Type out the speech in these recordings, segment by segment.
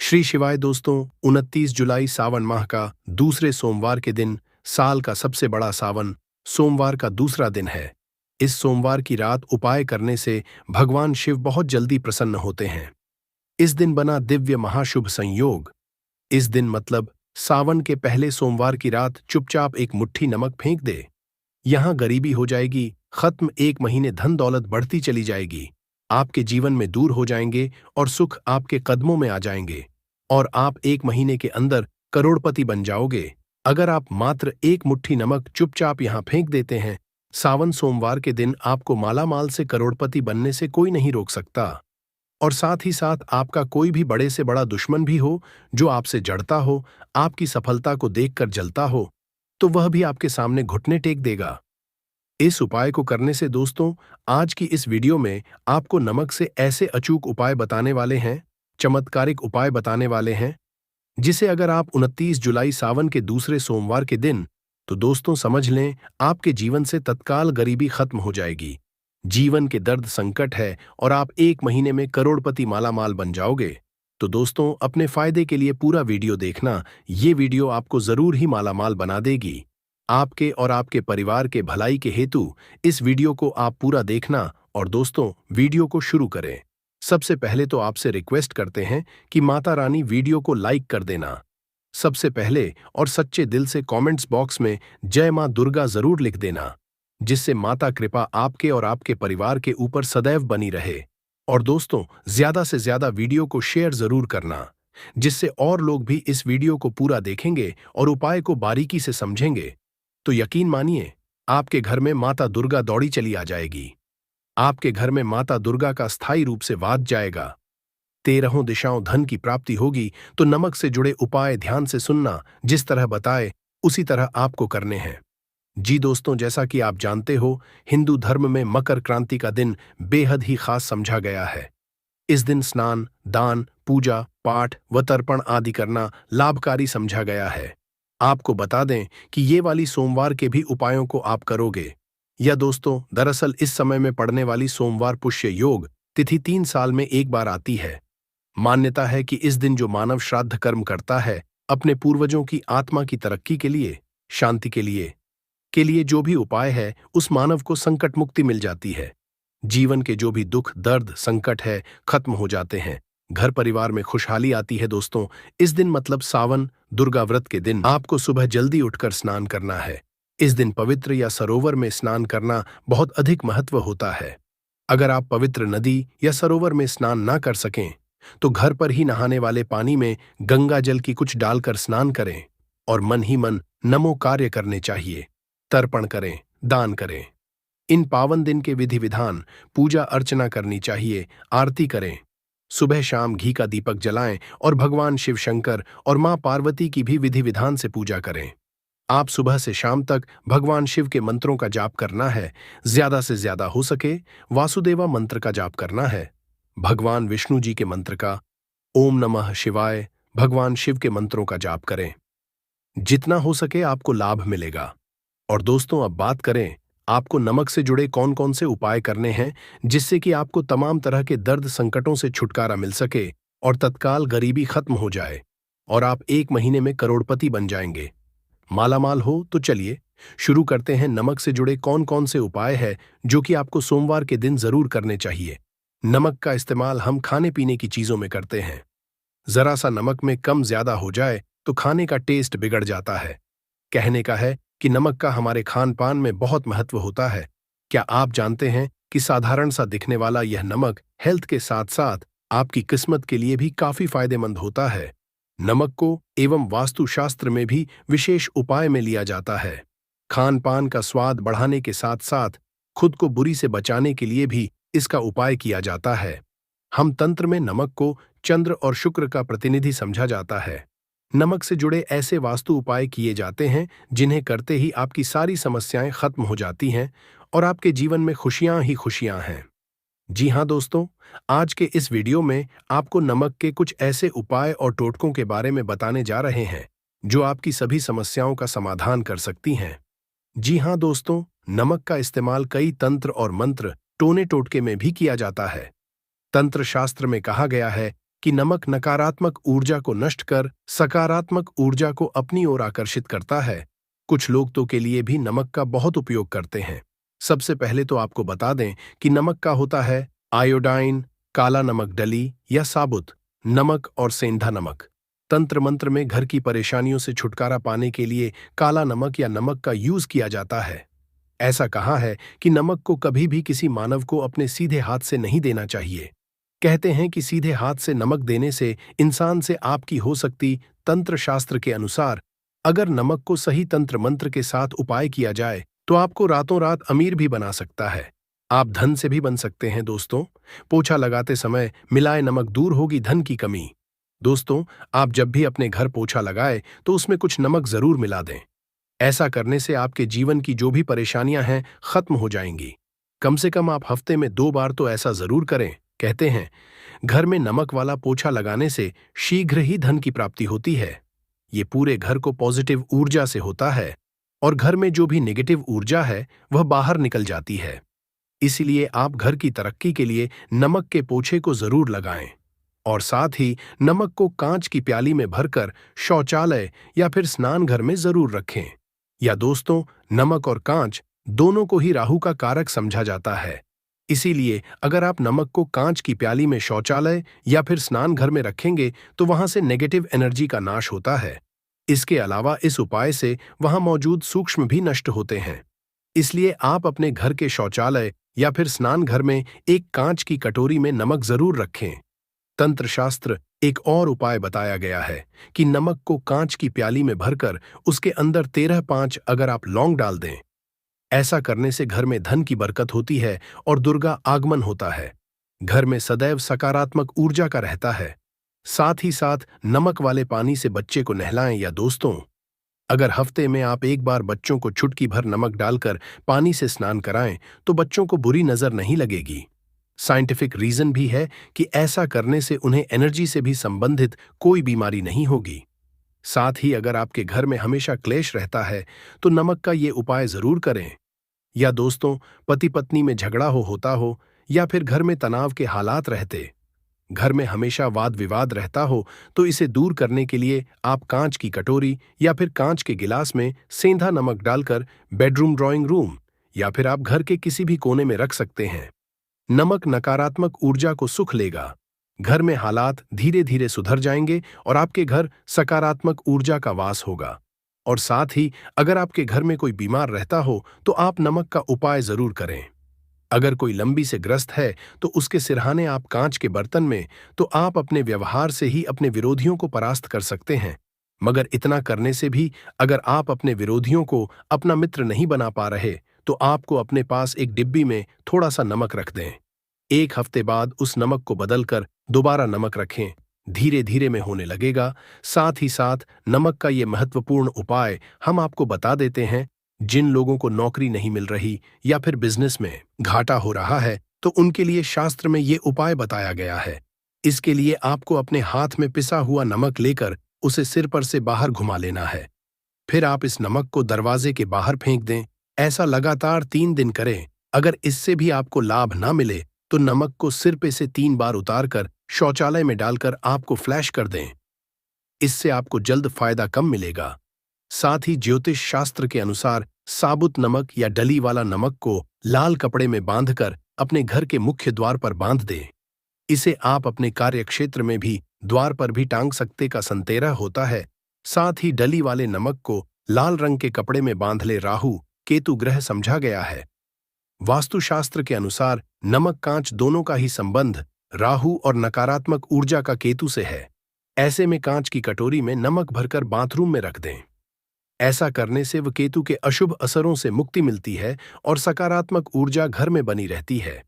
श्री शिवाय दोस्तों। 29 जुलाई सावन माह का दूसरे सोमवार के दिन साल का सबसे बड़ा सावन सोमवार का दूसरा दिन है। इस सोमवार की रात उपाय करने से भगवान शिव बहुत जल्दी प्रसन्न होते हैं। इस दिन बना दिव्य महाशुभ संयोग। इस दिन मतलब सावन के पहले सोमवार की रात चुपचाप एक मुट्ठी नमक फेंक दे। यहां गरीबी हो जाएगी खत्म, 1 महीने धन दौलत बढ़ती चली जाएगी, आपके जीवन में दूर हो जाएंगे और सुख आपके कदमों में आ जाएंगे और आप 1 महीने के अंदर करोड़पति बन जाओगे। अगर आप मात्र एक मुट्ठी नमक चुपचाप यहां फेंक देते हैं, सावन सोमवार के दिन आपको मालामाल से करोड़पति बनने से कोई नहीं रोक सकता। और साथ ही साथ आपका कोई भी बड़े से बड़ा दुश्मन भी हो जो आपसे जड़ता हो, आपकी सफलता को देखकर जलता हो, तो वह भी आपके सामने घुटने टेक देगा। इस उपाय को करने से दोस्तों, आज की इस वीडियो में आपको नमक से ऐसे अचूक उपाय बताने वाले हैं, चमत्कारिक उपाय बताने वाले हैं, जिसे अगर आप 29 जुलाई सावन के दूसरे सोमवार के दिन, तो दोस्तों समझ लें आपके जीवन से तत्काल गरीबी खत्म हो जाएगी। जीवन के दर्द संकट है और आप 1 महीने में करोड़पति मालामाल बन जाओगे। तो दोस्तों अपने फायदे के लिए पूरा वीडियो देखना, ये वीडियो आपको जरूर ही मालामाल बना देगी। आपके और आपके परिवार के भलाई के हेतु इस वीडियो को आप पूरा देखना। और दोस्तों वीडियो को शुरू करें। सबसे पहले तो आपसे रिक्वेस्ट करते हैं कि माता रानी वीडियो को लाइक कर देना। सबसे पहले और सच्चे दिल से कमेंट्स बॉक्स में जय मां दुर्गा जरूर लिख देना, जिससे माता कृपा आपके और आपके परिवार के ऊपर सदैव बनी रहे। और दोस्तों ज्यादा से ज्यादा वीडियो को शेयर जरूर करना, जिससे और लोग भी इस वीडियो को पूरा देखेंगे और उपाय को बारीकी से समझेंगे। तो यकीन मानिए आपके घर में माता दुर्गा दौड़ी चली आ जाएगी। आपके घर में माता दुर्गा का स्थायी रूप से वास जाएगा। 13 दिशाओं धन की प्राप्ति होगी। तो नमक से जुड़े उपाय ध्यान से सुनना, जिस तरह बताए उसी तरह आपको करने हैं। जी दोस्तों, जैसा कि आप जानते हो, हिंदू धर्म में मकर क्रांति का दिन बेहद ही खास समझा गया है। इस दिन स्नान, दान, पूजा पाठ व तर्पण आदि करना लाभकारी समझा गया है। आपको बता दें कि ये वाली सोमवार के भी उपायों को आप करोगे या दोस्तों, दरअसल इस समय में पड़ने वाली सोमवार पुष्य योग तिथि 3 साल में एक बार आती है। मान्यता है कि इस दिन जो मानव श्राद्ध कर्म करता है, अपने पूर्वजों की आत्मा की तरक्की के लिए, शांति के लिए जो भी उपाय है, उस मानव को संकट मुक्ति मिल जाती है। जीवन के जो भी दुख दर्द संकट है खत्म हो जाते हैं, घर परिवार में खुशहाली आती है। दोस्तों इस दिन मतलब सावन दुर्गा व्रत के दिन आपको सुबह जल्दी उठकर स्नान करना है। इस दिन पवित्र या सरोवर में स्नान करना बहुत अधिक महत्व होता है। अगर आप पवित्र नदी या सरोवर में स्नान ना कर सकें, तो घर पर ही नहाने वाले पानी में गंगा जल की कुछ डालकर स्नान करें और मन ही मन नमो कार्य करने चाहिए। तर्पण करें, दान करें। इन पावन दिन के विधि विधान, पूजा अर्चना करनी चाहिए, आरती करें। सुबह शाम घी का दीपक जलाएं और भगवान शिव शंकर और मां पार्वती की भी विधि विधान से पूजा करें। आप सुबह से शाम तक भगवान शिव के मंत्रों का जाप करना है। ज्यादा से ज्यादा हो सके वासुदेवा मंत्र का जाप करना है। भगवान विष्णु जी के मंत्र का, ओम नमः शिवाय, भगवान शिव के मंत्रों का जाप करें। जितना हो सके आपको लाभ मिलेगा। और दोस्तों अब बात करें आपको नमक से जुड़े कौन कौन से उपाय करने हैं, जिससे कि आपको तमाम तरह के दर्द संकटों से छुटकारा मिल सके और तत्काल गरीबी खत्म हो जाए और आप 1 महीने में करोड़पति बन जाएंगे, मालामाल हो। तो चलिए शुरू करते हैं। नमक से जुड़े कौन कौन से उपाय हैं जो कि आपको सोमवार के दिन जरूर करने चाहिए। नमक का इस्तेमाल हम खाने पीने की चीजों में करते हैं। जरा सा नमक में कम ज्यादा हो जाए तो खाने का टेस्ट बिगड़ जाता है। कहने का है कि नमक का हमारे खान पान में बहुत महत्व होता है। क्या आप जानते हैं कि साधारण सा दिखने वाला यह नमक हेल्थ के साथ साथ आपकी किस्मत के लिए भी काफी फायदेमंद होता है। नमक को एवं वास्तुशास्त्र में भी विशेष उपाय में लिया जाता है। खान पान का स्वाद बढ़ाने के साथ साथ खुद को बुरी से बचाने के लिए भी इसका उपाय किया जाता है। हम तंत्र में नमक को चंद्र और शुक्र का प्रतिनिधि समझा जाता है। नमक से जुड़े ऐसे वास्तु उपाय किए जाते हैं जिन्हें करते ही आपकी सारी समस्याएं खत्म हो जाती हैं और आपके जीवन में खुशियां ही खुशियां हैं। जी हां दोस्तों, आज के इस वीडियो में आपको नमक के कुछ ऐसे उपाय और टोटकों के बारे में बताने जा रहे हैं जो आपकी सभी समस्याओं का समाधान कर सकती हैं। जी हां दोस्तों, नमक का इस्तेमाल कई तंत्र और मंत्र, टोने टोटके में भी किया जाता है। तंत्र शास्त्र में कहा गया है कि नमक नकारात्मक ऊर्जा को नष्ट कर सकारात्मक ऊर्जा को अपनी ओर आकर्षित करता है। कुछ लोग तो के लिए भी नमक का बहुत उपयोग करते हैं। सबसे पहले तो आपको बता दें कि नमक का होता है आयोडाइन, काला नमक डली या साबुत नमक और सेंधा नमक। तंत्र मंत्र में घर की परेशानियों से छुटकारा पाने के लिए काला नमक या नमक का यूज किया जाता है। ऐसा कहा है कि नमक को कभी भी किसी मानव को अपने सीधे हाथ से नहीं देना चाहिए। कहते हैं कि सीधे हाथ से नमक देने से इंसान से आपकी हो सकती तंत्र शास्त्र के अनुसार अगर नमक को सही तंत्र मंत्र के साथ उपाय किया जाए तो आपको रातों रात अमीर भी बना सकता है। आप धन से भी बन सकते हैं दोस्तों। पोछा लगाते समय मिलाए नमक, दूर होगी धन की कमी। दोस्तों, आप जब भी अपने घर पोछा लगाए तो उसमें कुछ नमक जरूर मिला दें। ऐसा करने से आपके जीवन की जो भी परेशानियां हैं खत्म हो जाएंगी। कम से कम आप हफ्ते में 2 बार तो ऐसा जरूर करें। कहते हैं घर में नमक वाला पोछा लगाने से शीघ्र ही धन की प्राप्ति होती है। ये पूरे घर को पॉजिटिव ऊर्जा से होता है और घर में जो भी नेगेटिव ऊर्जा है वह बाहर निकल जाती है। इसलिए आप घर की तरक्की के लिए नमक के पोछे को जरूर लगाएं और साथ ही नमक को कांच की प्याली में भरकर शौचालय या फिर स्नान घर में जरूर रखें। या दोस्तों, नमक और कांच दोनों को ही राहु का कारक समझा जाता है। इसीलिए अगर आप नमक को कांच की प्याली में शौचालय या फिर स्नान घर में रखेंगे तो वहां से नेगेटिव एनर्जी का नाश होता है। इसके अलावा इस उपाय से वहां मौजूद सूक्ष्म भी नष्ट होते हैं। इसलिए आप अपने घर के शौचालय या फिर स्नान घर में एक कांच की कटोरी में नमक जरूर रखें। तंत्र शास्त्र एक और उपाय बताया गया है कि नमक को कांच की प्याली में भरकर उसके अंदर 13-5 अगर आप लौंग डाल दें। ऐसा करने से घर में धन की बरकत होती है और दुर्गा आगमन होता है। घर में सदैव सकारात्मक ऊर्जा का रहता है। साथ ही साथ नमक वाले पानी से बच्चे को नहलाएं। या दोस्तों, अगर हफ्ते में आप एक बार बच्चों को चुटकी भर नमक डालकर पानी से स्नान कराएं तो बच्चों को बुरी नजर नहीं लगेगी। साइंटिफिक रीजन भी है कि ऐसा करने से उन्हें एनर्जी से भी संबंधित कोई बीमारी नहीं होगी। साथ ही अगर आपके घर में हमेशा क्लेश रहता है तो नमक का ये उपाय जरूर करें। या दोस्तों, पति पत्नी में झगड़ा होता हो या फिर घर में तनाव के हालात रहते, घर में हमेशा वाद विवाद रहता हो तो इसे दूर करने के लिए आप कांच की कटोरी या फिर कांच के गिलास में सेंधा नमक डालकर बेडरूम, ड्राइंग रूम या फिर आप घर के किसी भी कोने में रख सकते हैं। नमक नकारात्मक ऊर्जा को सुख लेगा। घर में हालात धीरे धीरे सुधर जाएंगे और आपके घर सकारात्मक ऊर्जा का वास होगा। और साथ ही अगर आपके घर में कोई बीमार रहता हो तो आप नमक का उपाय जरूर करें। अगर कोई लंबी से ग्रस्त है तो उसके सिरहाने आप कांच के बर्तन में, तो आप अपने व्यवहार से ही अपने विरोधियों को परास्त कर सकते हैं। मगर इतना करने से भी अगर आप अपने विरोधियों को अपना मित्र नहीं बना पा रहे तो आपको अपने पास एक डिब्बी में थोड़ा सा नमक रख दें। 1 हफ्ते बाद उस नमक को बदलकर दोबारा नमक रखें। धीरे धीरे में होने लगेगा। साथ ही साथ नमक का ये महत्वपूर्ण उपाय हम आपको बता देते हैं। जिन लोगों को नौकरी नहीं मिल रही या फिर बिजनेस में घाटा हो रहा है तो उनके लिए शास्त्र में ये उपाय बताया गया है। इसके लिए आपको अपने हाथ में पिसा हुआ नमक लेकर उसे सिर पर से बाहर घुमा लेना है। फिर आप इस नमक को दरवाजे के बाहर फेंक दें। ऐसा लगातार 3 दिन करें। अगर इससे भी आपको लाभ ना मिले तो नमक को सिर पे से 3 बार उतारकर शौचालय में डालकर आपको फ्लैश कर दें। इससे आपको जल्द फायदा कम मिलेगा। साथ ही ज्योतिष शास्त्र के अनुसार साबुत नमक या डली वाला नमक को लाल कपड़े में बांधकर अपने घर के मुख्य द्वार पर बांध दें। इसे आप अपने कार्यक्षेत्र में भी द्वार पर भी टांग सकते का संतेरा होता है। साथ ही डली वाले नमक को लाल रंग के कपड़े में बांध ले राहु केतु ग्रह समझा गया है। वास्तुशास्त्र के अनुसार नमक कांच दोनों का ही संबंध राहु और नकारात्मक ऊर्जा का केतु से है। ऐसे में कांच की कटोरी में नमक भरकर बाथरूम में रख दें। ऐसा करने से वह केतु के अशुभ असरों से मुक्ति मिलती है और सकारात्मक ऊर्जा घर में बनी रहती है।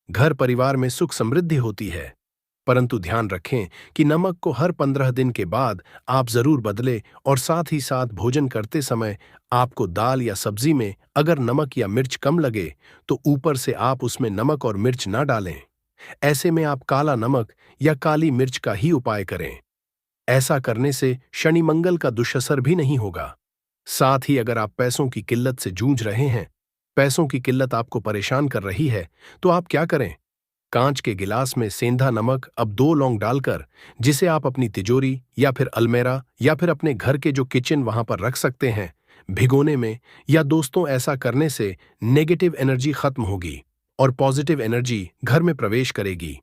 घर परिवार में सुख समृद्धि होती है। परंतु ध्यान रखें कि नमक को हर 15 दिन के बाद आप जरूर बदलें और साथ ही साथ भोजन करते समय आपको दाल या सब्जी में अगर नमक या मिर्च कम लगे तो ऊपर से आप उसमें नमक और मिर्च ना डालें। ऐसे में आप काला नमक या काली मिर्च का ही उपाय करें। ऐसा करने से शनि मंगल का दुष्असर भी नहीं होगा। साथ ही अगर आप पैसों की किल्लत से जूझ रहे हैं, पैसों की किल्लत आपको परेशान कर रही है, तो आप क्या करें? कांच के गिलास में सेंधा नमक अब 2 लौंग डालकर, जिसे आप अपनी तिजोरी या फिर अलमेरा या फिर अपने घर के जो किचन वहां पर रख सकते हैं, भिगोने में। या दोस्तों, ऐसा करने से नेगेटिव एनर्जी खत्म होगी और पॉजिटिव एनर्जी घर में प्रवेश करेगी।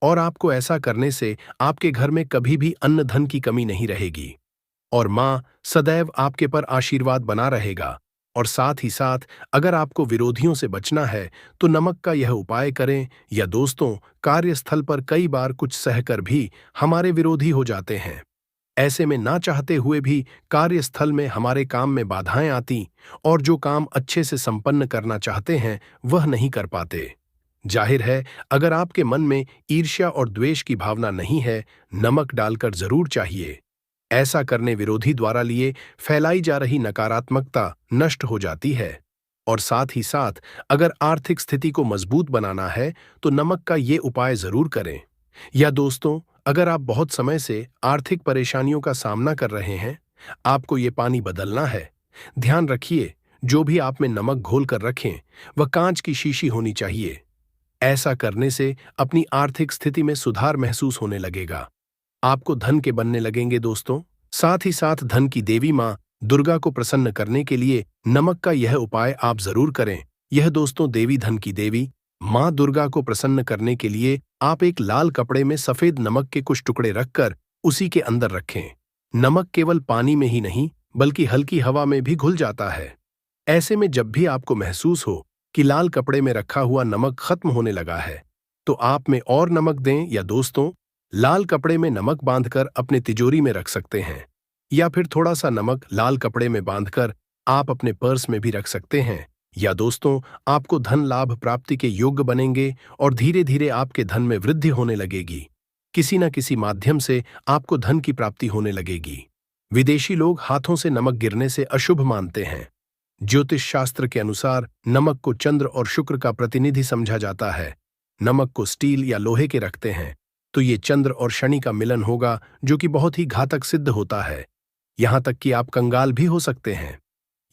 और आपको ऐसा करने से आपके घर में कभी भी अन्न धन की कमी नहीं रहेगी और माँ सदैव आपके पर आशीर्वाद बना रहेगा। और साथ ही साथ अगर आपको विरोधियों से बचना है तो नमक का यह उपाय करें। या दोस्तों, कार्यस्थल पर कई बार कुछ सहकर भी हमारे विरोधी हो जाते हैं। ऐसे में ना चाहते हुए भी कार्यस्थल में हमारे काम में बाधाएं आती और जो काम अच्छे से संपन्न करना चाहते हैं वह नहीं कर पाते। जाहिर है, अगर आपके मन में ईर्ष्या और द्वेष की भावना नहीं है, नमक डालकर जरूर चाहिए। ऐसा करने विरोधी द्वारा लिए फैलाई जा रही नकारात्मकता नष्ट हो जाती है। और साथ ही साथ अगर आर्थिक स्थिति को मजबूत बनाना है तो नमक का ये उपाय जरूर करें। या दोस्तों, अगर आप बहुत समय से आर्थिक परेशानियों का सामना कर रहे हैं, आपको ये पानी बदलना है। ध्यान रखिए, जो भी आप में नमक घोल कर रखें वह कांच की शीशी होनी चाहिए। ऐसा करने से अपनी आर्थिक स्थिति में सुधार महसूस होने लगेगा। आपको धन के बनने लगेंगे दोस्तों। साथ ही साथ धन की देवी माँ दुर्गा को प्रसन्न करने के लिए नमक का यह उपाय आप जरूर करें। यह दोस्तों, देवी धन की देवी माँ दुर्गा को प्रसन्न करने के लिए आप एक लाल कपड़े में सफेद नमक के कुछ टुकड़े रखकर उसी के अंदर रखें। नमक केवल पानी में ही नहीं बल्कि हल्की हवा में भी घुल जाता है। ऐसे में जब भी आपको महसूस हो कि लाल कपड़े में रखा हुआ नमक खत्म होने लगा है, तो आप में और नमक दें। या दोस्तों, लाल कपड़े में नमक बांधकर अपने तिजोरी में रख सकते हैं। या फिर थोड़ा सा नमक लाल कपड़े में बांधकर आप अपने पर्स में भी रख सकते हैं। या दोस्तों, आपको धन लाभ प्राप्ति के योग्य बनेंगे और धीरे धीरे आपके धन में वृद्धि होने लगेगी। किसी न किसी माध्यम से आपको धन की प्राप्ति होने लगेगी। विदेशी लोग हाथों से नमक गिरने से अशुभ मानते हैं। ज्योतिष शास्त्र के अनुसार नमक को चंद्र और शुक्र का प्रतिनिधि समझा जाता है। नमक को स्टील या लोहे के रखते हैं तो ये चंद्र और शनि का मिलन होगा, जो कि बहुत ही घातक सिद्ध होता है। यहां तक कि आप कंगाल भी हो सकते हैं।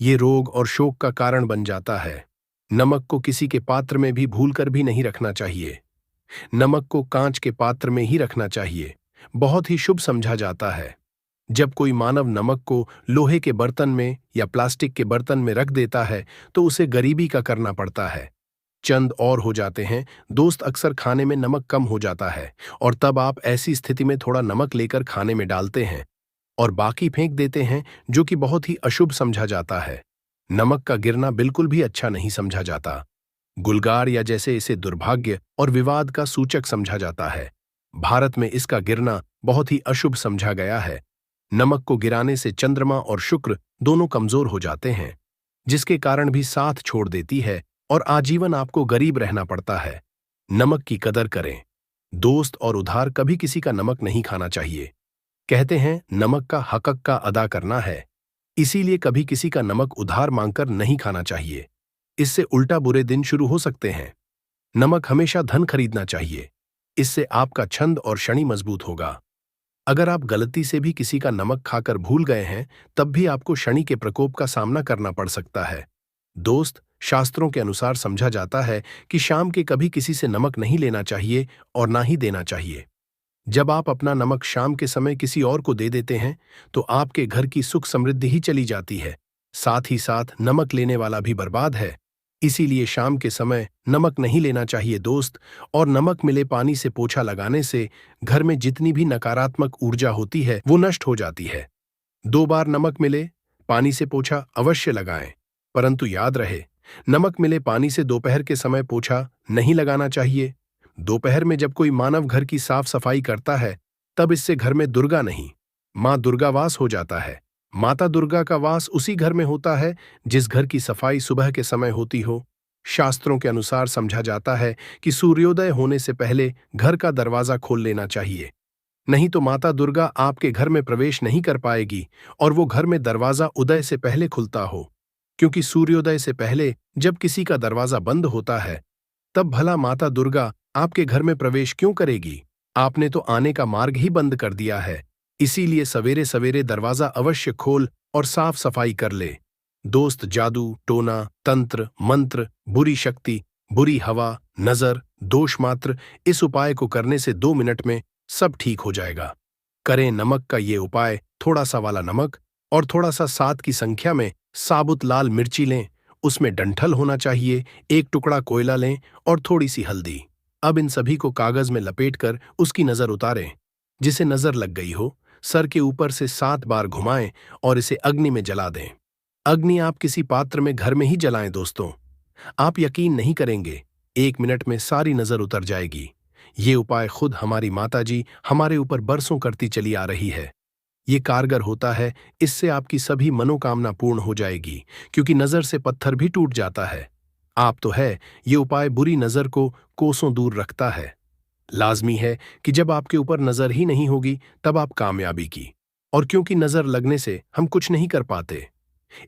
ये रोग और शोक का कारण बन जाता है। नमक को किसी के पात्र में भी भूलकर भी नहीं रखना चाहिए। नमक को कांच के पात्र में ही रखना चाहिए। बहुत ही शुभ समझा जाता है। जब कोई मानव नमक को लोहे के बर्तन में या प्लास्टिक के बर्तन में रख देता है तो उसे गरीबी का करना पड़ता है। चंद और हो जाते हैं दोस्त, अक्सर खाने में नमक कम हो जाता है और तब आप ऐसी स्थिति में थोड़ा नमक लेकर खाने में डालते हैं और बाकी फेंक देते हैं, जो कि बहुत ही अशुभ समझा जाता है। नमक का गिरना बिल्कुल भी अच्छा नहीं समझा जाता। गुलगार या जैसे इसे दुर्भाग्य और विवाद का सूचक समझा जाता है। भारत में इसका गिरना बहुत ही अशुभ समझा गया है। नमक को गिराने से चंद्रमा और शुक्र दोनों कमजोर हो जाते हैं, जिसके कारण भी साथ छोड़ देती है और आजीवन आपको गरीब रहना पड़ता है। नमक की कदर करें दोस्त, और उधार कभी किसी का नमक नहीं खाना चाहिए। कहते हैं नमक का हक़ का अदा करना है, इसीलिए कभी किसी का नमक उधार मांगकर नहीं खाना चाहिए। इससे उल्टा बुरे दिन शुरू हो सकते हैं। नमक हमेशा धन खरीदना चाहिए, इससे आपका छंद और शनि मजबूत होगा। अगर आप गलती से भी किसी का नमक खाकर भूल गए हैं, तब भी आपको शनि के प्रकोप का सामना करना पड़ सकता है। दोस्त, शास्त्रों के अनुसार समझा जाता है कि शाम के कभी किसी से नमक नहीं लेना चाहिए और ना ही देना चाहिए। जब आप अपना नमक शाम के समय किसी और को दे देते हैं तो आपके घर की सुख समृद्धि ही चली जाती है। साथ ही साथ नमक लेने वाला भी बर्बाद है। इसीलिए शाम के समय नमक नहीं लेना चाहिए दोस्त। और नमक मिले पानी से पोछा लगाने से घर में जितनी भी नकारात्मक ऊर्जा होती है वो नष्ट हो जाती है। 2 बार नमक मिले पानी से पोछा अवश्य लगाएं, परंतु याद रहे, नमक मिले पानी से दोपहर के समय पोछा नहीं लगाना चाहिए। दोपहर में जब कोई मानव घर की साफ सफाई करता है तब इससे घर में दुर्गा नहीं, माँ दुर्गा वास हो जाता है। माता दुर्गा का वास उसी घर में होता है जिस घर की सफाई सुबह के समय होती हो। शास्त्रों के अनुसार समझा जाता है कि सूर्योदय होने से पहले घर का दरवाजा खोल लेना चाहिए, नहीं तो माता दुर्गा आपके घर में प्रवेश नहीं कर पाएगी और वो घर में दरवाजा उदय से पहले खुलता हो। क्योंकि सूर्योदय से पहले जब किसी का दरवाजा बंद होता है तब भला माता दुर्गा आपके घर में प्रवेश क्यों करेगी? आपने तो आने का मार्ग ही बंद कर दिया है। इसीलिए सवेरे सवेरे दरवाजा अवश्य खोल और साफ सफाई कर ले। दोस्त, जादू टोना, तंत्र मंत्र, बुरी शक्ति, बुरी हवा, नजर, दोष मात्र इस उपाय को करने से 2 मिनट में सब ठीक हो जाएगा। करें नमक का ये उपाय। थोड़ा सा वाला नमक और थोड़ा सा 7 की संख्या में साबुत लाल मिर्ची लें, उसमें डंठल होना चाहिए, 1 टुकड़ा कोयला लें और थोड़ी सी हल्दी। अब इन सभी को कागज में लपेटकर उसकी नजर उतारें। जिसे नजर लग गई हो, सर के ऊपर से 7 बार घुमाएं और इसे अग्नि में जला दें। अग्नि आप किसी पात्र में घर में ही जलाएं दोस्तों। आप यकीन नहीं करेंगे, 1 मिनट में सारी नजर उतर जाएगी। ये उपाय खुद हमारी माताजी हमारे ऊपर बरसों करती चली आ रही है। ये कारगर होता है, इससे आपकी सभी मनोकामना पूर्ण हो जाएगी, क्योंकि नजर से पत्थर भी टूट जाता है। आप तो है, ये उपाय बुरी नजर को कोसों दूर रखता है। लाजमी है कि जब आपके ऊपर नजर ही नहीं होगी तब आप कामयाबी की, और क्योंकि नजर लगने से हम कुछ नहीं कर पाते,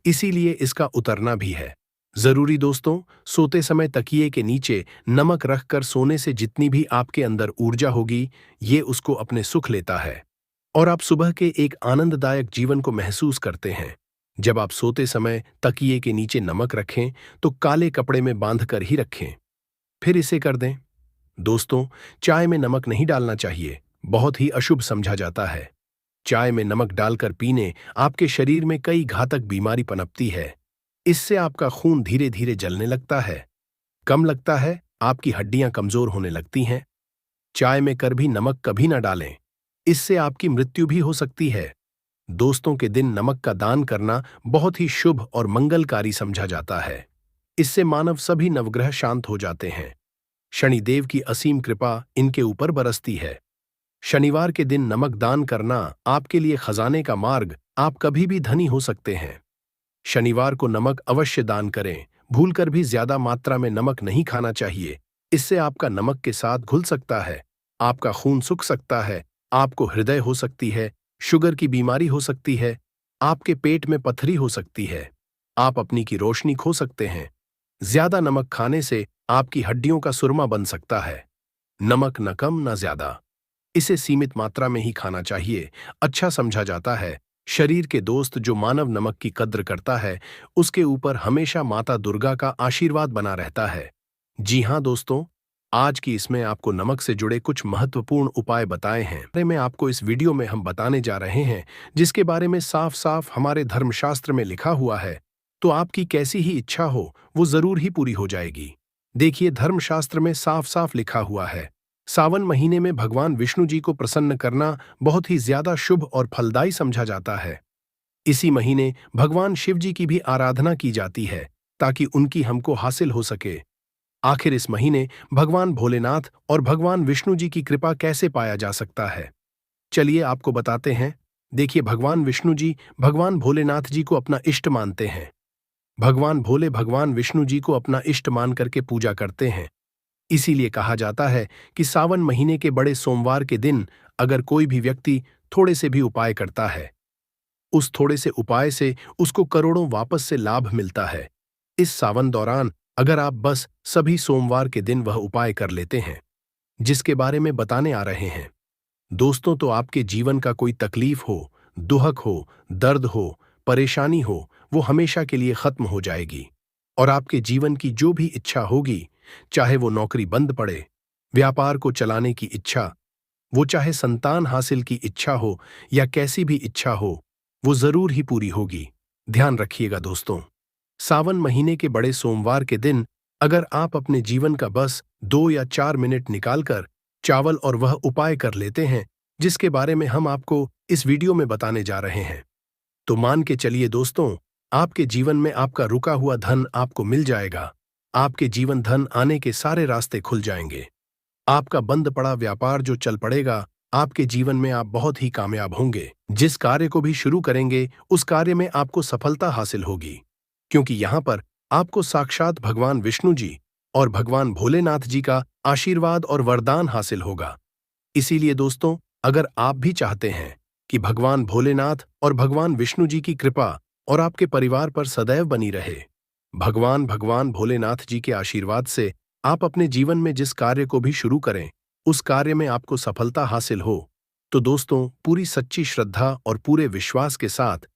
इसीलिए इसका उतरना भी है जरूरी दोस्तों। सोते समय तकिए के नीचे नमक रखकर सोने से जितनी भी आपके अंदर ऊर्जा होगी, ये उसको अपने सुख लेता है और आप सुबह के एक आनंददायक जीवन को महसूस करते हैं। जब आप सोते समय तकिए के नीचे नमक रखें तो काले कपड़े में बांधकर ही रखें, फिर इसे कर दें। दोस्तों, चाय में नमक नहीं डालना चाहिए, बहुत ही अशुभ समझा जाता है। चाय में नमक डालकर पीने आपके शरीर में कई घातक बीमारी पनपती है। इससे आपका खून धीरे धीरे जलने लगता है, कम लगता है, आपकी हड्डियां कमजोर होने लगती हैं। चाय में कर भी नमक कभी ना डालें, इससे आपकी मृत्यु भी हो सकती है। दोस्तों के दिन नमक का दान करना बहुत ही शुभ और मंगलकारी समझा जाता है। इससे मानव सभी नवग्रह शांत हो जाते हैं। शनिदेव की असीम कृपा इनके ऊपर बरसती है। शनिवार के दिन नमक दान करना आपके लिए खजाने का मार्ग, आप कभी भी धनी हो सकते हैं। शनिवार को नमक अवश्य दान करें। भूलकर भी ज्यादा मात्रा में नमक नहीं खाना चाहिए, इससे आपका नमक के साथ घुल सकता है, आपका खून सूख सकता है, आपको हृदय हो सकती है, शुगर की बीमारी हो सकती है, आपके पेट में पथरी हो सकती है, आप अपनी की रोशनी खो सकते हैं। ज्यादा नमक खाने से आपकी हड्डियों का सुरमा बन सकता है। नमक न कम न ज्यादा, इसे सीमित मात्रा में ही खाना चाहिए, अच्छा समझा जाता है। शरीर के दोस्त जो मानव नमक की कद्र करता है, उसके ऊपर हमेशा माता दुर्गा का आशीर्वाद बना रहता है। जी हाँ दोस्तों, आज की इसमें आपको नमक से जुड़े कुछ महत्वपूर्ण उपाय बताए हैं। बारे में आपको इस वीडियो में हम बताने जा रहे हैं, जिसके बारे में साफ साफ हमारे धर्मशास्त्र में लिखा हुआ है। तो आपकी कैसी ही इच्छा हो, वो जरूर ही पूरी हो जाएगी। देखिए, धर्मशास्त्र में साफ साफ लिखा हुआ है, सावन महीने में भगवान विष्णु जी को प्रसन्न करना बहुत ही ज्यादा शुभ और फलदायी समझा जाता है। इसी महीने भगवान शिव जी की भी आराधना की जाती है, ताकि उनकी हमको हासिल हो सके। आखिर इस महीने भगवान भोलेनाथ और भगवान विष्णु जी की कृपा कैसे पाया जा सकता है, चलिए आपको बताते हैं। देखिए, भगवान विष्णु जी भगवान भोलेनाथ जी को अपना इष्ट मानते हैं। भगवान भोले भगवान विष्णु जी को अपना इष्ट मान करके पूजा करते हैं। इसीलिए कहा जाता है कि सावन महीने के बड़े सोमवार के दिन अगर कोई भी व्यक्ति थोड़े से भी उपाय करता है, उस थोड़े से उपाय से उसको करोड़ों वापस से लाभ मिलता है। इस सावन दौरान अगर आप बस सभी सोमवार के दिन वह उपाय कर लेते हैं जिसके बारे में बताने आ रहे हैं दोस्तों, तो आपके जीवन का कोई तकलीफ हो, दुहक हो, दर्द हो, परेशानी हो, वो हमेशा के लिए खत्म हो जाएगी और आपके जीवन की जो भी इच्छा होगी, चाहे वो नौकरी बंद पड़े, व्यापार को चलाने की इच्छा, वो चाहे संतान हासिल की इच्छा हो या कैसी भी इच्छा हो, वो जरूर ही पूरी होगी। ध्यान रखिएगा दोस्तों, सावन महीने के बड़े सोमवार के दिन अगर आप अपने जीवन का बस 2 या 4 मिनट निकालकर चावल और वह उपाय कर लेते हैं जिसके बारे में हम आपको इस वीडियो में बताने जा रहे हैं, तो मान के चलिए दोस्तों, आपके जीवन में आपका रुका हुआ धन आपको मिल जाएगा। आपके जीवन धन आने के सारे रास्ते खुल जाएंगे। आपका बंद पड़ा व्यापार जो चल पड़ेगा, आपके जीवन में आप बहुत ही कामयाब होंगे। जिस कार्य को भी शुरू करेंगे, उस कार्य में आपको सफलता हासिल होगी, क्योंकि यहाँ पर आपको साक्षात भगवान विष्णु जी और भगवान भोलेनाथ जी का आशीर्वाद और वरदान हासिल होगा। इसीलिए दोस्तों, अगर आप भी चाहते हैं कि भगवान भोलेनाथ और भगवान विष्णु जी की कृपा और आपके परिवार पर सदैव बनी रहे, भगवान भोलेनाथ जी के आशीर्वाद से आप अपने जीवन में जिस कार्य को भी शुरू करें, उस कार्य में आपको सफलता हासिल हो, तो दोस्तों, पूरी सच्ची श्रद्धा और पूरे विश्वास के साथ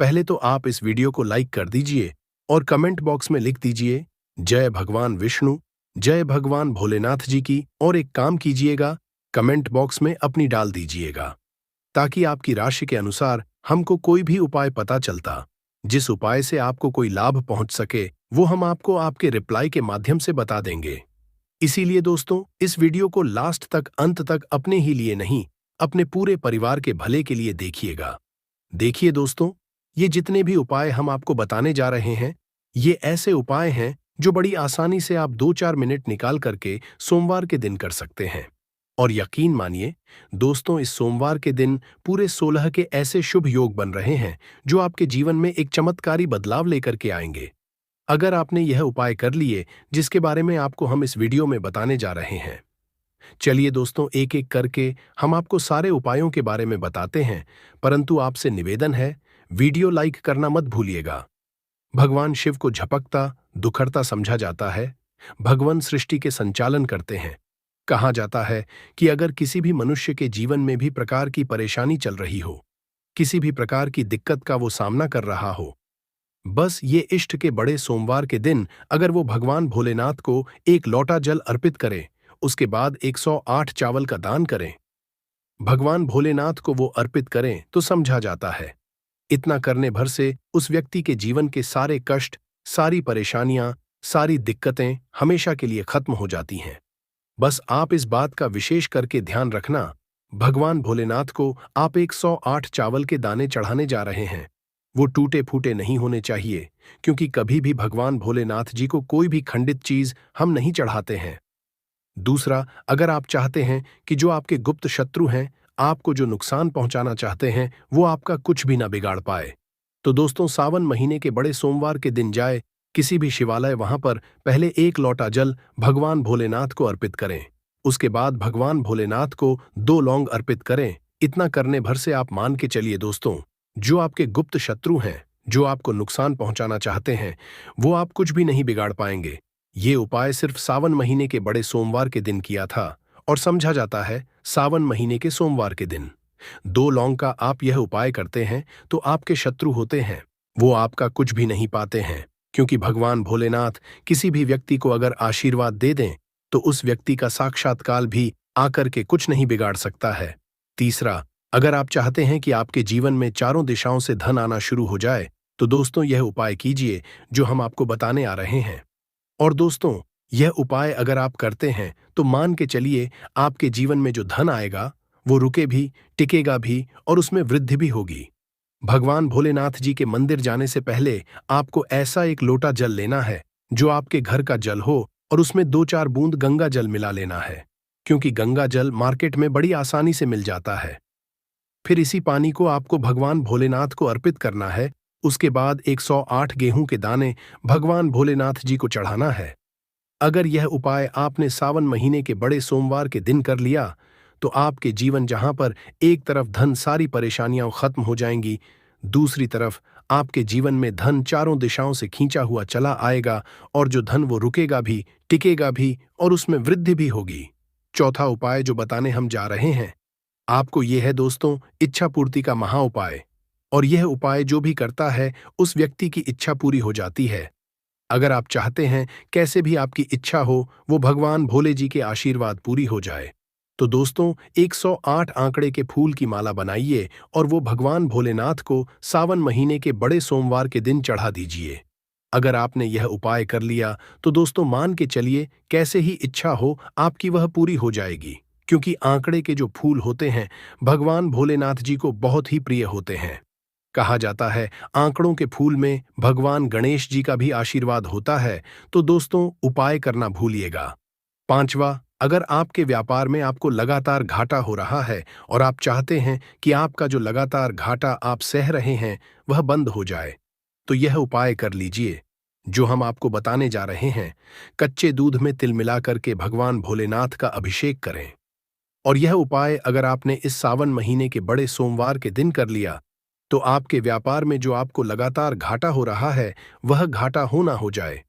पहले तो आप इस वीडियो को लाइक कर दीजिए और कमेंट बॉक्स में लिख दीजिए, जय भगवान विष्णु, जय भगवान भोलेनाथ जी की। और एक काम कीजिएगा, कमेंट बॉक्स में अपनी डाल दीजिएगा, ताकि आपकी राशि के अनुसार हमको कोई भी उपाय पता चलता। जिस उपाय से आपको कोई लाभ पहुंच सके वो हम आपको आपके रिप्लाई के माध्यम से बता देंगे। इसीलिए दोस्तों, इस वीडियो को लास्ट तक, अंत तक अपने ही लिए नहीं, अपने पूरे परिवार के भले के लिए देखिएगा। देखिए दोस्तों, ये जितने भी उपाय हम आपको बताने जा रहे हैं, ये ऐसे उपाय हैं जो बड़ी आसानी से आप 2-4 मिनट निकाल करके सोमवार के दिन कर सकते हैं। और यकीन मानिए दोस्तों, इस सोमवार के दिन पूरे 16 के ऐसे शुभ योग बन रहे हैं जो आपके जीवन में एक चमत्कारी बदलाव लेकर के आएंगे। अगर आपने यह उपाय कर लिए जिसके बारे में आपको हम इस वीडियो में बताने जा रहे हैं, चलिए दोस्तों, एक एक करके हम आपको सारे उपायों के बारे में बताते हैं। परंतु आपसे निवेदन है, वीडियो लाइक करना मत भूलिएगा। भगवान शिव को झपकता, दुखड़ता समझा जाता है। भगवान सृष्टि के संचालन करते हैं। कहा जाता है कि अगर किसी भी मनुष्य के जीवन में भी प्रकार की परेशानी चल रही हो, किसी भी प्रकार की दिक्कत का वो सामना कर रहा हो, बस ये इष्ट के बड़े सोमवार के दिन अगर वो भगवान भोलेनाथ को एक लोटा जल अर्पित करे, उसके बाद 108 चावल का दान करें, भगवान भोलेनाथ को वो अर्पित करें, तो समझा जाता है इतना करने भर से उस व्यक्ति के जीवन के सारे कष्ट, सारी परेशानियां, सारी दिक्कतें हमेशा के लिए खत्म हो जाती हैं। बस आप इस बात का विशेष करके ध्यान रखना, भगवान भोलेनाथ को आप 108 चावल के दाने चढ़ाने जा रहे हैं, वो टूटे फूटे नहीं होने चाहिए, क्योंकि कभी भी भगवान भोलेनाथ जी को कोई भी खंडित चीज हम नहीं चढ़ाते हैं। दूसरा, अगर आप चाहते हैं कि जो आपके गुप्त शत्रु हैं, आपको जो नुकसान पहुंचाना चाहते हैं, वो आपका कुछ भी ना बिगाड़ पाए, तो दोस्तों, सावन महीने के बड़े सोमवार के दिन जाए किसी भी शिवालय, वहां पर पहले एक लोटा जल भगवान भोलेनाथ को अर्पित करें। उसके बाद भगवान भोलेनाथ को 2 लौंग अर्पित करें। इतना करने भर से आप मान के चलिए दोस्तों, जो आपके गुप्त शत्रु हैं, जो आपको नुकसान पहुंचाना चाहते हैं, वो आप कुछ भी नहीं बिगाड़ पाएंगे। ये उपाय सिर्फ सावन महीने के बड़े सोमवार के दिन किया था, और समझा जाता है सावन महीने के सोमवार के दिन 2 लौंग का आप यह उपाय करते हैं तो आपके शत्रु होते हैं, वो आपका कुछ भी नहीं पाते हैं, क्योंकि भगवान भोलेनाथ किसी भी व्यक्ति को अगर आशीर्वाद दे दें तो उस व्यक्ति का साक्षात्कार भी आकर के कुछ नहीं बिगाड़ सकता है। तीसरा, अगर आप चाहते हैं कि आपके जीवन में चारों दिशाओं से धन आना शुरू हो जाए, तो दोस्तों यह उपाय कीजिए जो हम आपको बताने आ रहे हैं। और दोस्तों, यह उपाय अगर आप करते हैं तो मान के चलिए आपके जीवन में जो धन आएगा वो रुके भी, टिकेगा भी, और उसमें वृद्धि भी होगी। भगवान भोलेनाथ जी के मंदिर जाने से पहले आपको ऐसा एक लोटा जल लेना है जो आपके घर का जल हो, और उसमें 2-4 बूंद गंगा जल मिला लेना है, क्योंकि गंगा जल मार्केट में बड़ी आसानी से मिल जाता है। फिर इसी पानी को आपको भगवान भोलेनाथ को अर्पित करना है। उसके बाद 108 गेहूं के दाने भगवान भोलेनाथ जी को चढ़ाना है। अगर यह उपाय आपने सावन महीने के बड़े सोमवार के दिन कर लिया, तो आपके जीवन जहां पर एक तरफ धन, सारी परेशानियां खत्म हो जाएंगी, दूसरी तरफ आपके जीवन में धन चारों दिशाओं से खींचा हुआ चला आएगा, और जो धन वो रुकेगा भी, टिकेगा भी, और उसमें वृद्धि भी होगी। चौथा उपाय जो बताने हम जा रहे हैं आपको, ये है दोस्तों इच्छा पूर्ति का महा उपाय। और यह उपाय जो भी करता है उस व्यक्ति की इच्छा पूरी हो जाती है। अगर आप चाहते हैं कैसे भी आपकी इच्छा हो वो भगवान भोले जी के आशीर्वाद पूरी हो जाए, तो दोस्तों 108 आंकड़े के फूल की माला बनाइए और वो भगवान भोलेनाथ को सावन महीने के बड़े सोमवार के दिन चढ़ा दीजिए। अगर आपने यह उपाय कर लिया तो दोस्तों मान के चलिए कैसे ही इच्छा हो आपकी वह पूरी हो जाएगी, क्योंकि आंकड़े के जो फूल होते हैं भगवान भोलेनाथ जी को बहुत ही प्रिय होते हैं। कहा जाता है आंकड़ों के फूल में भगवान गणेश जी का भी आशीर्वाद होता है, तो दोस्तों उपाय करना भूलिएगा। पांचवा, अगर आपके व्यापार में आपको लगातार घाटा हो रहा है और आप चाहते हैं कि आपका जो लगातार घाटा आप सह रहे हैं वह बंद हो जाए, तो यह उपाय कर लीजिए जो हम आपको बताने जा रहे हैं। कच्चे दूध में तिल मिलाकर के भगवान भोलेनाथ का अभिषेक करें। और यह उपाय अगर आपने इस सावन महीने के बड़े सोमवार के दिन कर लिया, तो आपके व्यापार में जो आपको लगातार घाटा हो रहा है वह घाटा हो ना हो जाए।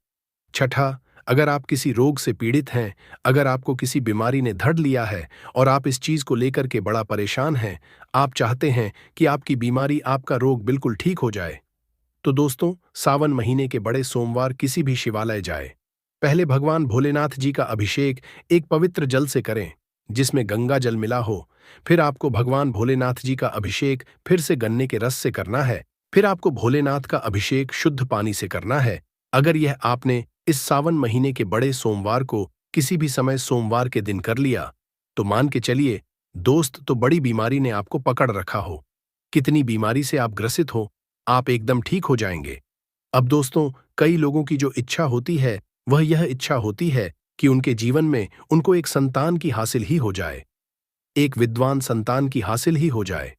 छठा, अगर आप किसी रोग से पीड़ित हैं, अगर आपको किसी बीमारी ने धड़ लिया है और आप इस चीज को लेकर के बड़ा परेशान हैं, आप चाहते हैं कि आपकी बीमारी, आपका रोग बिल्कुल ठीक हो जाए, तो दोस्तों सावन महीने के बड़े सोमवार किसी भी शिवालय जाए। पहले भगवान भोलेनाथ जी का अभिषेक एक पवित्र जल से करें, जिसमें गंगा जल मिला हो। फिर आपको भगवान भोलेनाथ जी का अभिषेक फिर से गन्ने के रस से करना है। फिर आपको भोलेनाथ का अभिषेक शुद्ध पानी से करना है। अगर यह आपने इस सावन महीने के बड़े सोमवार को किसी भी समय सोमवार के दिन कर लिया, तो मान के चलिए दोस्त, तो बड़ी बीमारी ने आपको पकड़ रखा हो। कितनी बीमारी से आप ग्रसित हो, आप एकदम ठीक हो जाएंगे। अब दोस्तों, कई लोगों की जो इच्छा होती है वह यह इच्छा होती है कि उनके जीवन में उनको एक संतान की हासिल ही हो जाए, एक विद्वान संतान की हासिल ही हो जाए।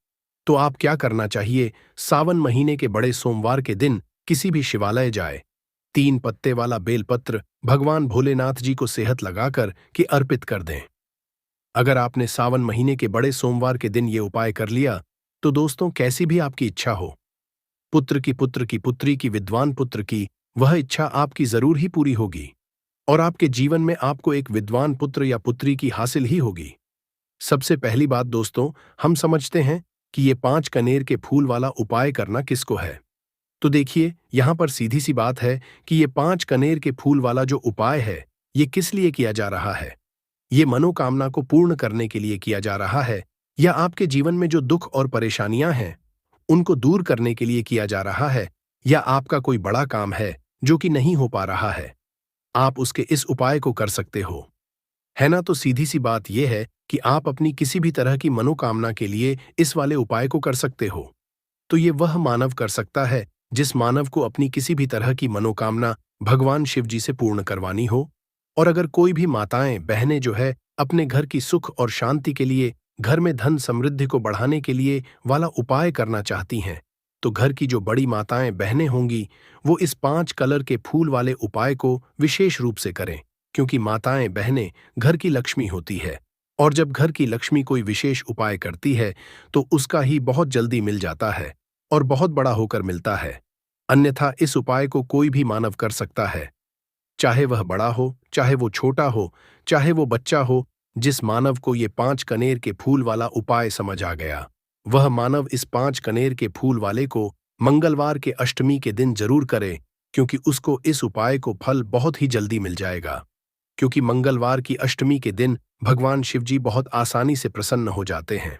तो आप क्या करना चाहिए? सावन महीने के बड़े सोमवार के दिन किसी भी शिवालय जाए, 3 पत्ते वाला बेलपत्र भगवान भोलेनाथ जी को सेहत लगाकर कि अर्पित कर दें। अगर आपने सावन महीने के बड़े सोमवार के दिन ये उपाय कर लिया, तो दोस्तों, कैसी भी आपकी इच्छा हो, पुत्र की, पुत्र की पुत्री की, विद्वान पुत्र की, वह इच्छा आपकी जरूर ही पूरी होगी और आपके जीवन में आपको एक विद्वान पुत्र या पुत्री की हासिल ही होगी। सबसे पहली बात दोस्तों, हम समझते हैं कि ये 5 कनेर के फूल वाला उपाय करना किसको है। तो देखिए, यहां पर सीधी सी बात है कि ये 5 कनेर के फूल वाला जो उपाय है, ये किस लिए किया जा रहा है। ये मनोकामना को पूर्ण करने के लिए किया जा रहा है, या आपके जीवन में जो दुख और परेशानियां हैं उनको दूर करने के लिए किया जा रहा है, या आपका कोई बड़ा काम है जो कि नहीं हो पा रहा है, आप उसके इस उपाय को कर सकते हो, है ना। तो सीधी सी बात यह है कि आप अपनी किसी भी तरह की मनोकामना के लिए इस वाले उपाय को कर सकते हो। तो ये वह मानव कर सकता है जिस मानव को अपनी किसी भी तरह की मनोकामना भगवान शिव जी से पूर्ण करवानी हो। और अगर कोई भी माताएं बहनें जो है अपने घर की सुख और शांति के लिए, घर में धन समृद्धि को बढ़ाने के लिए वाला उपाय करना चाहती हैं, तो घर की जो बड़ी माताएं बहनें होंगी वो इस 5 कलर के फूल वाले उपाय को विशेष रूप से करें, क्योंकि माताएं बहनें घर की लक्ष्मी होती है, और जब घर की लक्ष्मी कोई विशेष उपाय करती है तो उसका ही बहुत जल्दी मिल जाता है और बहुत बड़ा होकर मिलता है। अन्यथा इस उपाय को कोई भी मानव कर सकता है, चाहे वह बड़ा हो, चाहे वो छोटा हो, चाहे वो बच्चा हो। जिस मानव को ये 5 कनेर के फूल वाला उपाय समझ आ गया, वह मानव इस 5 कनेर के फूल वाले को मंगलवार के अष्टमी के दिन जरूर करे, क्योंकि उसको इस उपाय को फल बहुत ही जल्दी मिल जाएगा। क्योंकि मंगलवार की अष्टमी के दिन भगवान शिव जी बहुत आसानी से प्रसन्न हो जाते हैं।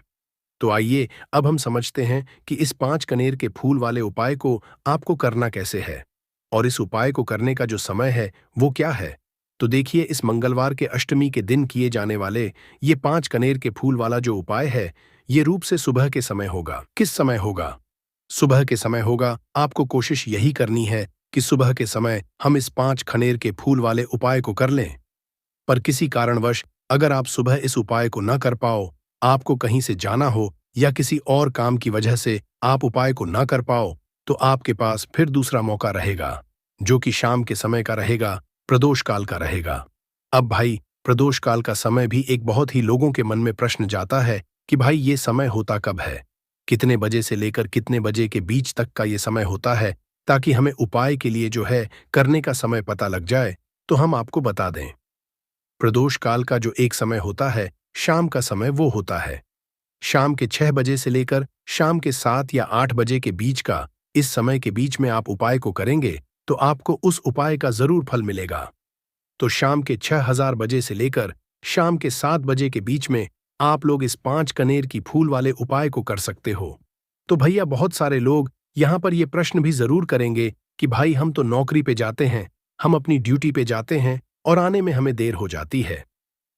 तो आइए अब हम समझते हैं कि इस 5 कनेर के फूल वाले उपाय को आपको करना कैसे है, और इस उपाय को करने का जो समय है वो क्या है। तो देखिए, इस मंगलवार के अष्टमी के दिन किए जाने वाले ये 5 कनेर के फूल वाला जो उपाय है, ये रूप से सुबह के समय होगा। किस समय होगा? सुबह के समय होगा। आपको कोशिश यही करनी है कि सुबह के समय हम इस 5 कनेर के फूल वाले उपाय को कर लें। पर किसी कारणवश अगर आप सुबह इस उपाय को न कर पाओ, आपको कहीं से जाना हो या किसी और काम की वजह से आप उपाय को न कर पाओ, तो आपके पास फिर दूसरा मौका रहेगा, जो कि शाम के समय का रहेगा, प्रदोष काल का रहेगा। अब भाई, प्रदोष काल का समय भी एक बहुत ही लोगों के मन में प्रश्न जाता है कि भाई ये समय होता कब है, कितने बजे से लेकर कितने बजे के बीच तक का ये समय होता है, ताकि हमें उपाय के लिए जो है करने का समय पता लग जाए। तो हम आपको बता दें, प्रदोष काल का जो एक समय होता है, शाम का समय, वो होता है शाम के 6 बजे से लेकर शाम के 7 या 8 बजे के बीच का। इस समय के बीच में आप उपाय को करेंगे तो आपको उस उपाय का जरूर फल मिलेगा। तो शाम के 6000 बजे से लेकर शाम के 7 बजे के बीच में आप लोग इस 5 कनेर की फूल वाले उपाय को कर सकते हो। तो भैया, बहुत सारे लोग यहाँ पर ये प्रश्न भी जरूर करेंगे कि भाई हम तो नौकरी पे जाते हैं, हम अपनी ड्यूटी पे जाते हैं और आने में हमें देर हो जाती है,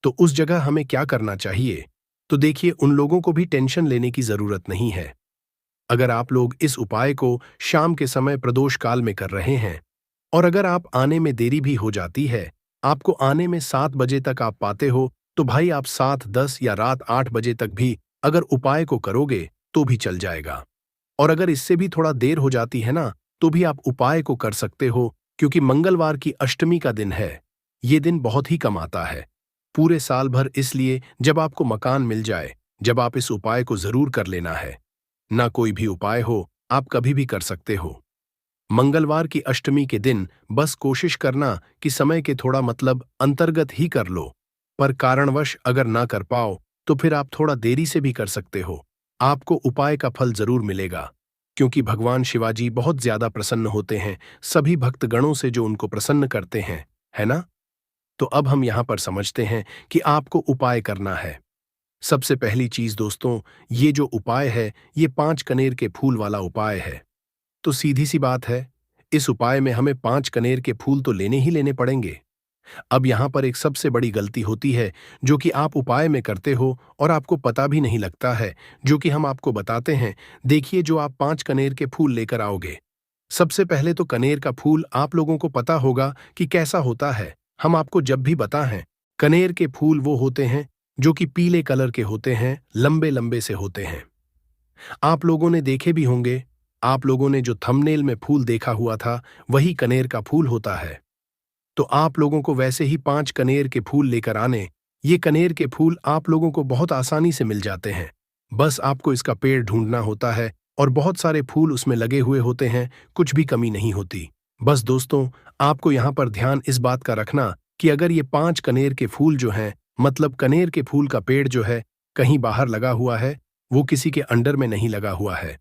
तो उस जगह हमें क्या करना चाहिए। तो देखिए, उन लोगों को भी टेंशन लेने की जरूरत नहीं है। अगर आप लोग इस उपाय को शाम के समय प्रदोष काल में कर रहे हैं, और अगर आप आने में देरी भी हो जाती है, आपको आने में 7 बजे तक आप पाते हो, तो भाई आप 7, 10 या रात 8 बजे तक भी अगर उपाय को करोगे तो भी चल जाएगा। और अगर इससे भी थोड़ा देर हो जाती है ना, तो भी आप उपाय को कर सकते हो, क्योंकि मंगलवार की अष्टमी का दिन है। ये दिन बहुत ही कम आता है पूरे साल भर, इसलिए जब आपको मकान मिल जाए, जब आप इस उपाय को जरूर कर लेना है। ना कोई भी उपाय हो, आप कभी भी कर सकते हो। मंगलवार की अष्टमी के दिन बस कोशिश करना कि समय के थोड़ा अंतर्गत ही कर लो, पर कारणवश अगर ना कर पाओ तो फिर आप थोड़ा देरी से भी कर सकते हो। आपको उपाय का फल जरूर मिलेगा, क्योंकि भगवान शिवाजी बहुत ज्यादा प्रसन्न होते हैं सभी भक्तगणों से जो उनको प्रसन्न करते हैं, है ना। तो अब हम यहाँ पर समझते हैं कि आपको उपाय करना है। सबसे पहली चीज दोस्तों, ये जो उपाय है ये 5 कनेर के फूल वाला उपाय है। तो सीधी सी बात है, इस उपाय में हमें 5 कनेर के फूल तो लेने ही लेने पड़ेंगे। अब यहाँ पर एक सबसे बड़ी गलती होती है जो कि आप उपाय में करते हो और आपको पता भी नहीं लगता है, जो कि हम आपको बताते हैं। देखिए, जो आप 5 कनेर के फूल लेकर आओगे, सबसे पहले तो कनेर का फूल आप लोगों को पता होगा कि कैसा होता है। हम आपको जब भी बताएं, कनेर के फूल वो होते हैं जो कि पीले कलर के होते हैं, लंबे लंबे से होते हैं। आप लोगों ने देखे भी होंगे, आप लोगों ने जो थंबनेल में फूल देखा हुआ था वही कनेर का फूल होता है। तो आप लोगों को वैसे ही 5 कनेर के फूल लेकर आने। ये कनेर के फूल आप लोगों को बहुत आसानी से मिल जाते हैं। बस आपको इसका पेड़ ढूंढना होता है और बहुत सारे फूल उसमें लगे हुए होते हैं, कुछ भी कमी नहीं होती। बस दोस्तों, आपको यहाँ पर ध्यान इस बात का रखना कि अगर ये 5 कनेर के फूल जो हैं, मतलब कनेर के फूल का पेड़ जो है, कहीं बाहर लगा हुआ है, वो किसी के अंडर में नहीं लगा हुआ है,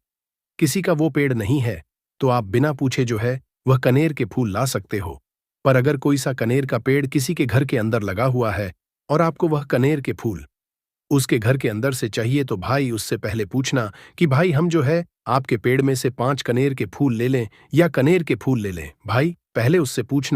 किसी का वो पेड़ नहीं है, तो आप बिना पूछे जो है वह कनेर के फूल ला सकते हो। पर अगर कोई सा कनेर का पेड़ किसी के घर के अंदर लगा हुआ है और आपको वह कनेर के फूल उसके घर के अंदर से चाहिए, तो भाई उससे पहले पूछना कि भाई हम जो है आपके पेड़ में से 5 कनेर के फूल ले लें या कनेर के फूल ले लें। भाई पहले उससे पूछना।